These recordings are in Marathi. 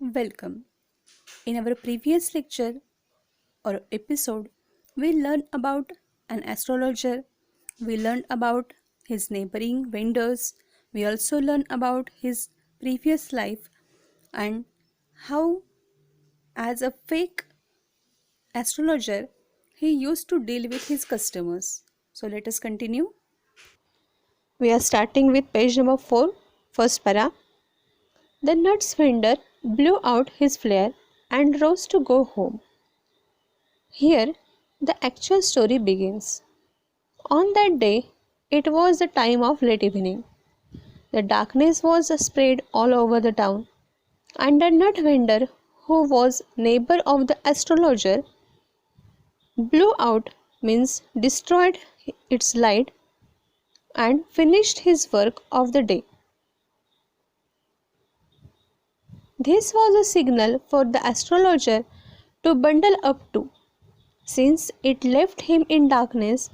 Welcome. In our previous lecture or episode, we learned about an astrologer. We learned about his neighboring vendors. We also learned about his previous life and how, as a fake astrologer, he used to deal with his customers. So, let us continue. We are starting with page number 4, first para. The nuts vendor blew out his flare and rose to go home. Here, the actual story begins. On that day, it was the time of late evening. The darkness was spread all over the town, and the nut vendor, who was neighbor of the astrologer, blew out means destroyed its light and finished his work of the day. This was a signal for the astrologer to bundle up too, since it left him in darkness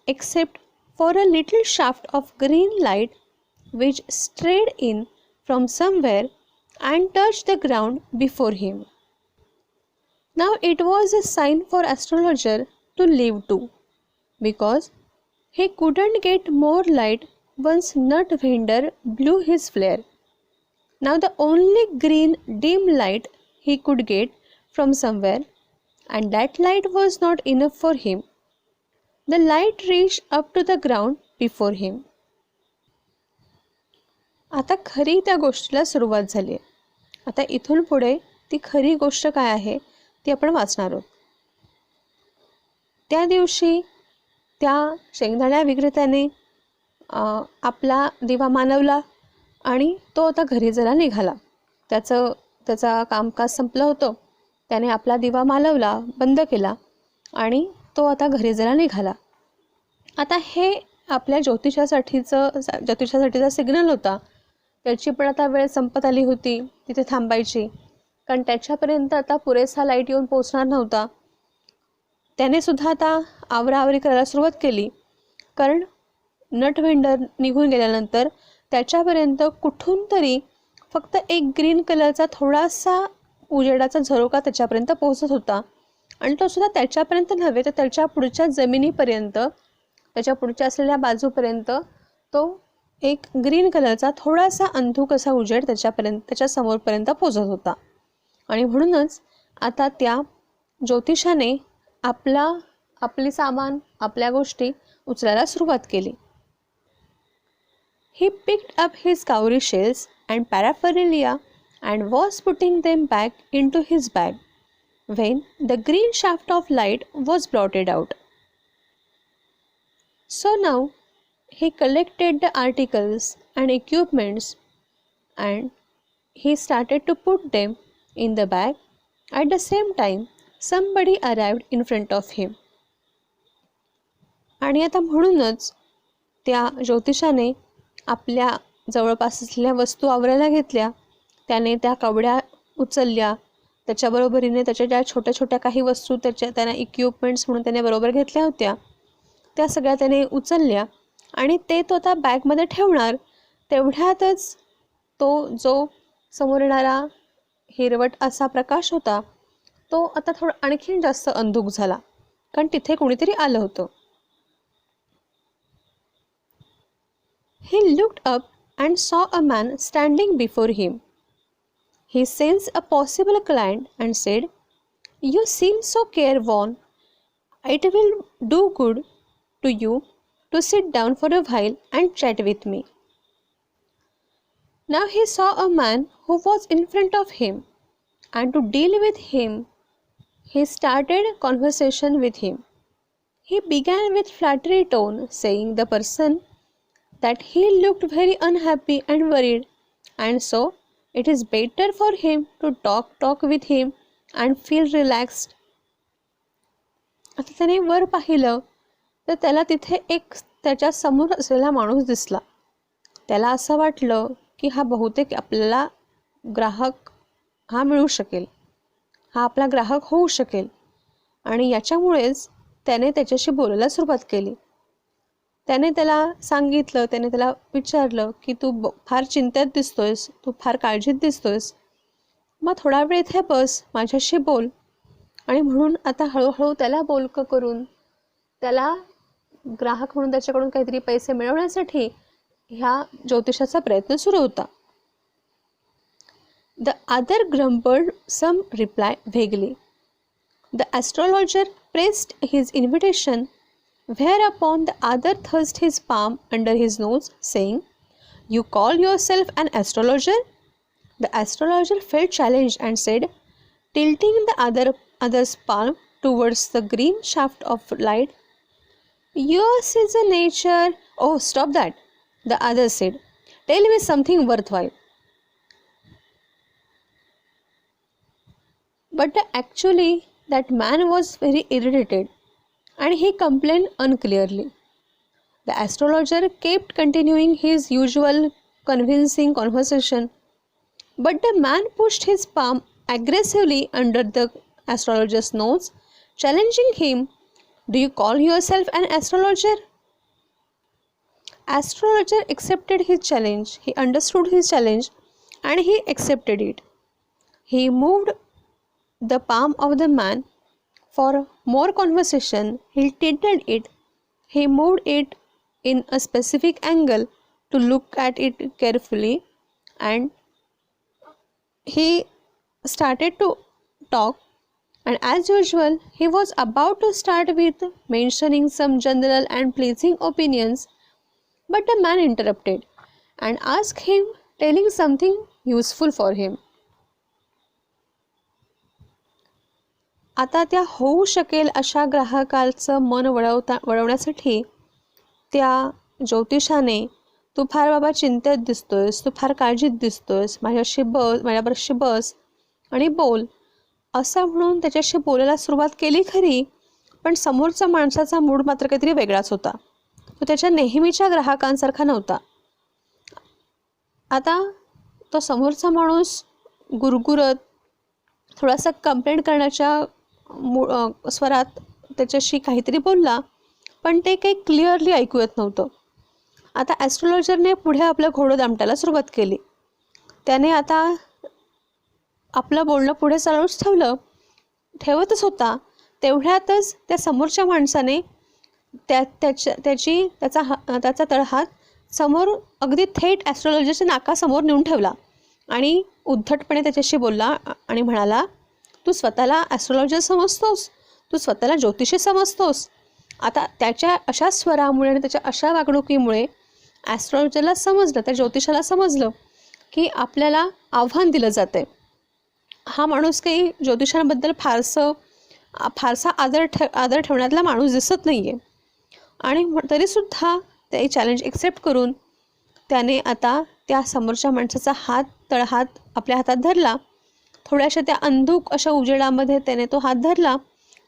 except for a little shaft of green light which strayed in from somewhere and touched the ground before him. Now it was a sign for astrologer to leave too, because he couldn't get more light once nut vendor blew his flare. Now the only green dim light he could get from somewhere, and that light was not enough for him. The light reached up to the ground before him. आता खरी त्या गोष्टीला सुरुवात झाली आहे. आता इथून पुढे ती खरी गोष्ट काय आहे ती आपण वाचणार आहोत. त्या दिवशी त्या शेंगदाण्या विक्रेत्याने आपला दिवा मानवला आणि तो आता घरी जरा निघाला. त्याचा कामकाज संपलं होतं. त्याने आपला दिवा मालवला, बंद केला आणि तो आता घरी जरा निघाला. आता हे आपल्या ज्योतिषासाठीचा सिग्नल होता. त्याची पण आता वेळ संपत आली होती तिथे थांबायची, कारण त्याच्यापर्यंत आता पुरेसा लाईट येऊन पोचणार नव्हता. त्याने सुद्धा आता आवराआवरी करायला सुरुवात केली, कारण नट व्हेंडर निघून गेल्यानंतर त्याच्यापर्यंत कुठून तरी फक्त एक ग्रीन कलरचा थोडासा उजेडाचा झरोका त्याच्यापर्यंत पोहोचत होता. आणि तो सुद्धा त्याच्यापर्यंत नव्हे तर त्याच्या पुढच्या जमिनीपर्यंत, त्याच्या पुढच्या असलेल्या बाजूपर्यंत तो एक ग्रीन कलरचा थोडासा अंधुक असा उजेड त्याच्या समोरपर्यंत पोहोचत होता. आणि म्हणूनच आता त्या ज्योतिषाने आपली सामान, आपल्या गोष्टी उचलायला सुरुवात केली. He picked up his cowrie shells and paraphernalia and was putting them back into his bag when the green shaft of light was blotted out. So now he collected the articles and equipments and he started to put them in the bag. At the same time, somebody arrived in front of him. आणि आता म्हणूनच त्या ज्योतिषाने आपल्या जवळपास असलेल्या वस्तू आवरायला घेतल्या. त्याने त्या कवड्या उचलल्या. त्याच्याबरोबरीने त्याच्या ज्या छोट्या छोट्या काही वस्तू त्याने इक्विपमेंट्स म्हणून त्याने बरोबर घेतल्या होत्या त्या सगळ्या त्याने उचलल्या आणि तो आता बॅगमध्ये ठेवणार. तेवढ्यातच तो जो समोर येणारा हिरवट असा प्रकाश होता तो आता थोडा आणखीन जास्त अंधुक झाला, कारण तिथे कोणीतरी आलं होतं. He looked up and saw a man standing before him. He sensed a possible client and said, "You seem so careworn. It will do good to you to sit down for a while and chat with me." Now he saw a man who was in front of him, and to deal with him, he started conversation with him. He began with flattery tone, saying the person that he looked very unhappy and worried, and so it is better for him to talk with him and feel relaxed. आता त्याने वर पाहिलं तर त्याला तिथे एक त्याच्या समोर असलेला माणूस दिसला. त्याला असं वाटलं की हा बहुतेक आपल्याला ग्राहक हा मिळू शकेल, हा आपला ग्राहक होऊ शकेल, आणि याच्यामुळेच त्याने त्याच्याशी बोलायला सुरुवात केली. त्याने त्याला सांगितलं, त्याने त्याला विचारलं की तू फार चिंतेत दिसतोयस, तू फार काळजीत दिसतोयस. मग थोडा वेळ इथे बस, माझ्याशी बोल. आणि म्हणून आता हळूहळू त्याला बोलकं करून त्याला ग्राहक म्हणून त्याच्याकडून काहीतरी पैसे मिळवण्यासाठी ह्या ज्योतिषाचा प्रयत्न सुरू होता. The other grumbled some reply vaguely. The astrologer pressed his invitation, whereupon the other thrust his palm under his nose, saying, "You call yourself an astrologer?" The astrologer felt challenged and said, tilting the other's palm towards the green shaft of light, "Yours is a nature." "Oh, stop that," the other said. "Tell me something worthwhile." But actually, that man was very irritated, and he complained unclearly. The astrologer kept continuing his usual convincing conversation, but the man pushed his palm aggressively under the astrologer's nose, challenging him, "Do you call yourself an astrologer?" Astrologer accepted his challenge. He understood his challenge and he accepted it. He moved the palm of the man for more conversation. He tilted it. He moved it in a specific angle to look at it carefully, and he started to talk. And as usual, he was about to start with mentioning some general and pleasing opinions, but the man interrupted and asked him, telling something useful for him. आता त्या होऊ शकेल अशा ग्राहकाचं मन वळवण्यासाठी त्या ज्योतिषाने, "तू फार बाबा चिंतेत दिसतोयस, तू फार काळजीत दिसतोयस, माझ्याबरोबरशी बस आणि बोल," असं म्हणून त्याच्याशी बोलायला सुरुवात केली खरी, पण समोरचा माणसाचा मूड मात्र काहीतरी वेगळाच होता. तो त्याच्या नेहमीच्या ग्राहकांसारखा नव्हता. आता तो समोरचा माणूस गुरगुरत थोडासा कंप्लेंट करण्याच्या स्वरात त्याच्याशी काहीतरी बोलला, पण ते काही क्लिअरली ऐकू येत नव्हतं. आता ॲस्ट्रोलॉजरने पुढे आपलं घोडं दामटायला सुरुवात केली. त्याने आता आपलं बोलणं पुढे चालूच ठेवतच होता. तेवढ्यातच त्या समोरच्या माणसाने त्याचा तळहात समोर अगदी थेट ॲस्ट्रोलॉजरच्या नाकासमोर नेऊन ठेवला आणि उद्धटपणे त्याच्याशी बोलला आणि म्हणाला, "तू स्वतःला ॲस्ट्रोलॉजर समजतोस? तू स्वतःला ज्योतिषी समजतोस?" आता त्याच्या अशा स्वरामुळे आणि त्याच्या अशा वागणुकीमुळे ॲस्ट्रोलॉजरला समजलं, त्या ज्योतिषाला समजलं की आपल्याला आव्हान दिलं जातं आहे. हा माणूस काही ज्योतिषांबद्दल फारसा आदर ठेवण्यातला माणूस दिसत नाही आहे. आणि तरीसुद्धा ते चॅलेंज एक्सेप्ट करून त्याने आता त्या समोरच्या माणसाचा तळहात आपल्या हातात धरला. थोड्याशा त्या अंधुक अशा उजेडामध्ये त्याने तो हात धरला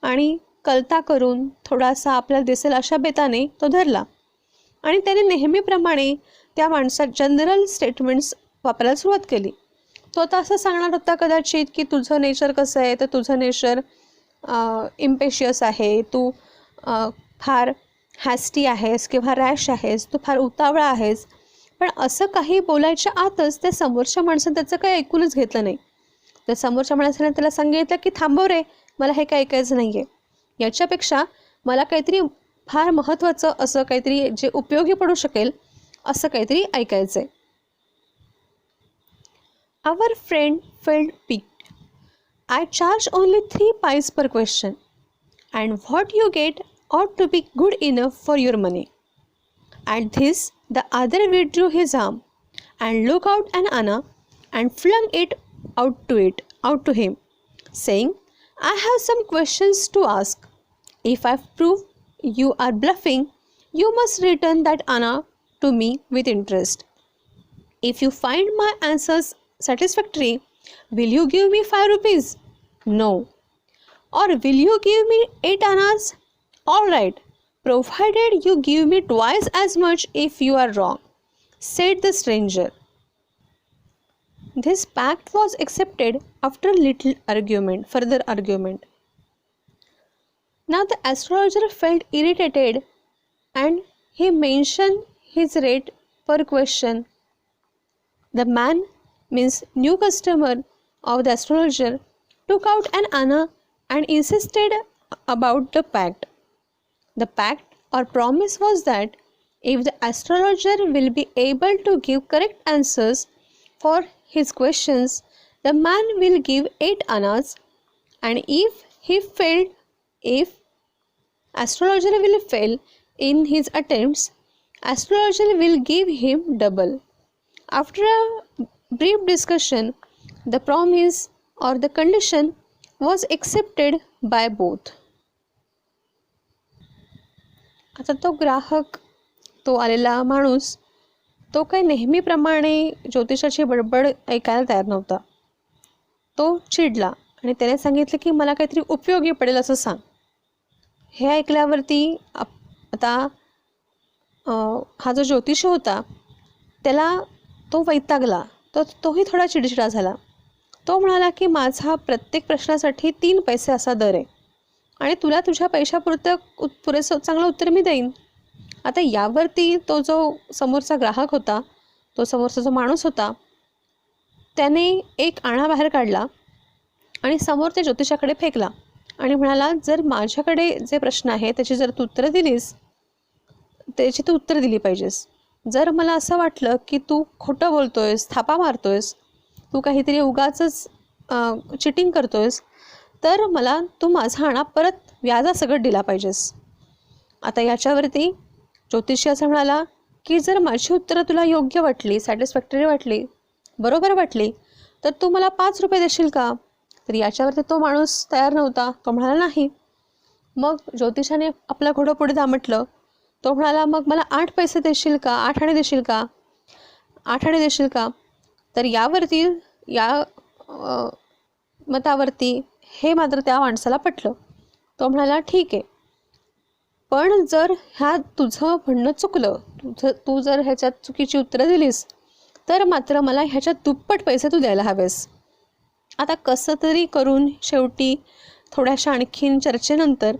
आणि कलता करून थोडासा आपल्याला दिसेल अशा बेताने तो धरला आणि त्याने नेहमीप्रमाणे त्या माणसात जनरल स्टेटमेंट्स वापरायला सुरुवात केली. तो आता असं सांगणार होता कदाचित की तुझं नेचर कसं आहे, तर तुझं नेचर इम्पेशियस आहे, तू फार हॅस्टी आहेस किंवा रॅश आहेस, तू फार उतावळा आहेस. पण असं काही बोलायच्या आतच त्या समोरच्या माणसाने त्याचं काही ऐकूनच घेतलं नाही. तर समोरच्या माणसाने त्याला सांगितलं की "थांबव रे, मला हे काही ऐकायचं नाही आहे. याच्यापेक्षा मला काहीतरी फार महत्त्वाचं असं काहीतरी जे उपयोगी पडू शकेल असं काहीतरी ऐकायचं आहे." Our friend felt piqued. "I charge only 3 pice per question, and what you get ought to be good enough for your money." At this, the other withdrew his arm and looked out an Anna and flung it out to him, saying, "I have some questions to ask. If I prove you are bluffing, you must return that Anna to me with interest. If you find my answers satisfactory, will you give me 5 rupees? No. Or will you give me 8 annas? All right, provided you give me twice as much if you are wrong," said the stranger. This pact was accepted after further argument. Now the astrologer felt irritated and he mentioned his rate per question. The man, means new customer, of the astrologer took out an anna and insisted about the pact. The pact or promise was that if the astrologer will be able to give correct answers for his questions, the man will give 8 annas, and if astrologer will fail in his attempts, astrologer will give him double. After a brief discussion, the promise or the condition was accepted by both. आता तो ग्राहक, तो आलेला माणूस, तो काही नेहमीप्रमाणे ज्योतिषाची बडबड ऐकायला तयार नव्हता. तो चिडला आणि त्याने सांगितलं की मला काहीतरी उपयोगी पडेल असं सांग. हे ऐकल्यावरती आता हा जो ज्योतिषी होता त्याला तो वैतागला. तोही थोडा चिडचिडा झाला. तो म्हणाला की माझा प्रत्येक प्रश्नासाठी 3 पैसे असा दर आहे आणि तुला तुझ्या पैशापुरतं पुरेसं चांगलं उत्तर मी देईन. आता यावरती तो जो समोरचा ग्राहक होता, तो समोरचा जो माणूस होता, त्याने 1 आणा बाहेर काढला आणि समोर त्या ज्योतिषाकडे फेकला आणि म्हणाला, जर माझ्याकडे जे प्रश्न आहे त्याची जर तू उत्तरं दिलीस, त्याची तू उत्तर दिली पाहिजेस. जर मला असं वाटलं की तू खोटं बोलतोयस, थापा मारतोयस, तू काहीतरी उगाचच चिटिंग करतोयस, तर मला तू माझा आणा परत व्याजासकट दिला पाहिजेस. आता याच्यावरती ज्योतिषी असं म्हणाला की जर माझी उत्तरं तुला योग्य वाटली, सॅटिस्फॅक्टरी वाटली, बरोबर वाटली, तर तू मला 5 रुपये देशील का? तर याच्यावरती तो माणूस तयार नव्हता. तो म्हणाला नाही. मग ज्योतिषाने आपलं घोडं पुढे दामटलं. तो म्हणाला, मग मला 8 पैसे देशील का? 8 आणे देशील का? 8 आणे देशील का? तर यावरती मतावरती हे मात्र त्या माणसाला पटलं. तो म्हणाला, ठीक आहे, पण जर तुझं म्हणणं चुकलं, तू जर ह्याच्यात चुकीची उत्तरं दिलीस, तर मात्र मला ह्याच्यात दुप्पट पैसे तू द्यायला हवेस. आता कसं तरी करून शेवटी थोड्याशा आणखीन चर्चेनंतर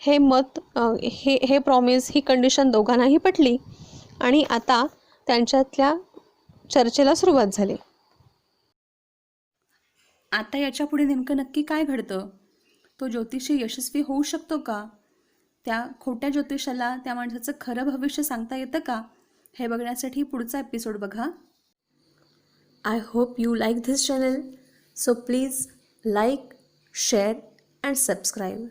हे हे प्रॉमिस, ही कंडिशन दोघांनाही पटली आणि आता त्यांच्यातल्या चर्चेला सुरुवात झाली. आता याच्या पुढे नेमकं नक्की काय घडतं? तो ज्योतिषी यशस्वी होऊ शकतो का? त्या खोट्या ज्योतिषाला त्या माणसाचं खरं भविष्य सांगता येतं का? हे बघण्यासाठी पुढचा एपिसोड बघा. I hope you like this channel, so please like, share and subscribe.